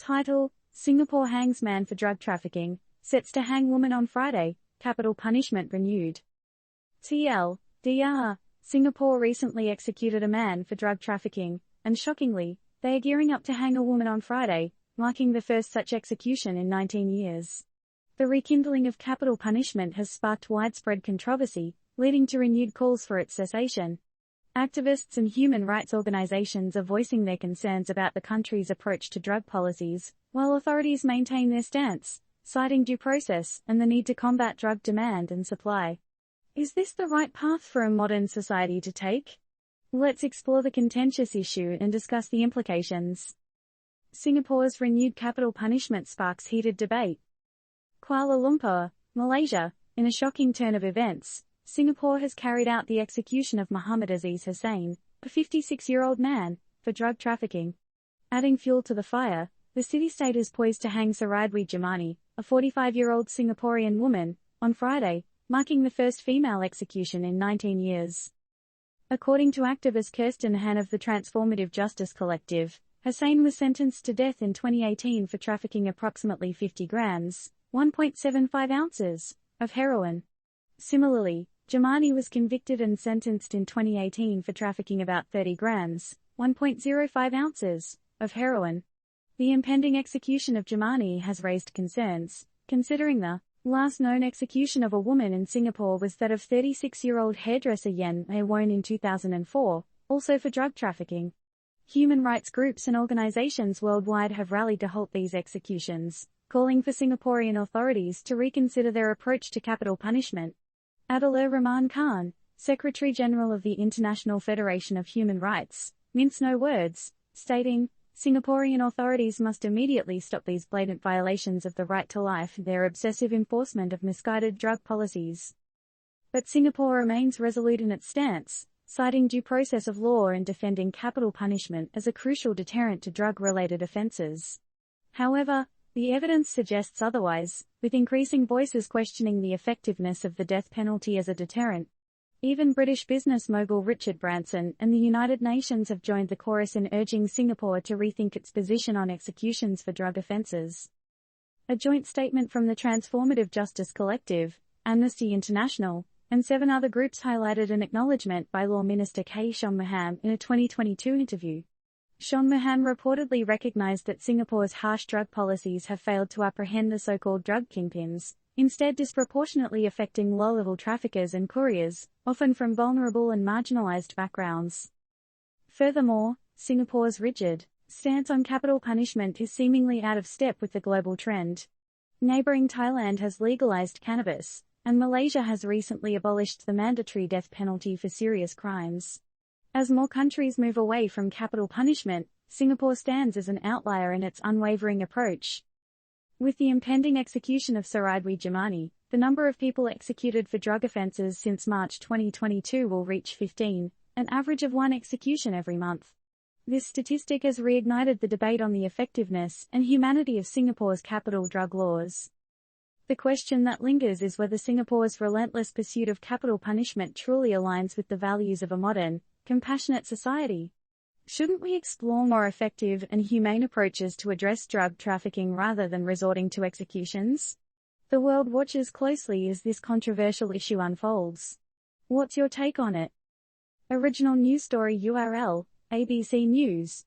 Title: Singapore hangs man for drug trafficking, sets to hang woman on Friday, capital punishment renewed. TLDR: Singapore recently executed a man for drug trafficking, and shockingly, they are gearing up to hang a woman on Friday, marking the first such execution in 19 years. The rekindling of capital punishment has sparked widespread controversy, leading to renewed calls for its cessation. Activists and human rights organizations are voicing their concerns about the country's approach to drug policies, while authorities maintain their stance, citing due process and the need to combat drug demand and supply. Is this the right path for a modern society to take? Let's explore the contentious issue and discuss the implications. Singapore's renewed capital punishment sparks heated debate. Kuala Lumpur, Malaysia. In a shocking turn of events, Singapore has carried out the execution of Muhammad Aziz Hussain, a 56-year-old man, for drug trafficking. Adding fuel to the fire, the city-state is poised to hang Saradwi Jamani, a 45-year-old Singaporean woman, on Friday, marking the first female execution in 19 years. According to activist Kirsten Han of the Transformative Justice Collective, Hussain was sentenced to death in 2018 for trafficking approximately 50 grams, 1.75 ounces, of heroin. Similarly, Jamani was convicted and sentenced in 2018 for trafficking about 30 grams, 1.05 ounces, of heroin. The impending execution of Jamani has raised concerns, considering the last known execution of a woman in Singapore was that of 36-year-old hairdresser Yen Mei Won in 2004, also for drug trafficking. Human rights groups and organizations worldwide have rallied to halt these executions, calling for Singaporean authorities to reconsider their approach to capital punishment. Adilur Rahman Khan, Secretary-General of the International Federation of Human Rights, minced no words, stating, Singaporean authorities must immediately stop these blatant violations of the right to life and their obsessive enforcement of misguided drug policies. But Singapore remains resolute in its stance, citing due process of law and defending capital punishment as a crucial deterrent to drug-related offences. However, the evidence suggests otherwise, with increasing voices questioning the effectiveness of the death penalty as a deterrent. Even British business mogul Richard Branson and the United Nations have joined the chorus in urging Singapore to rethink its position on executions for drug offences. A joint statement from the Transformative Justice Collective, Amnesty International, and 7 other groups highlighted an acknowledgement by Law Minister K. Shanmugam in a 2022 interview. Shanmugam reportedly recognized that Singapore's harsh drug policies have failed to apprehend the so-called drug kingpins, instead disproportionately affecting low-level traffickers and couriers, often from vulnerable and marginalized backgrounds. Furthermore, Singapore's rigid stance on capital punishment is seemingly out of step with the global trend. Neighboring Thailand has legalized cannabis, and Malaysia has recently abolished the mandatory death penalty for serious crimes. As more countries move away from capital punishment, Singapore stands as an outlier in its unwavering approach. With the impending execution of Saradwi Jamani, the number of people executed for drug offences since March 2022 will reach 15, an average of 1 execution every month. This statistic has reignited the debate on the effectiveness and humanity of Singapore's capital drug laws. The question that lingers is whether Singapore's relentless pursuit of capital punishment truly aligns with the values of a modern, compassionate society. Shouldn't we explore more effective and humane approaches to address drug trafficking rather than resorting to executions? The world watches closely as this controversial issue unfolds. What's your take on it? Original news story URL, ABC News.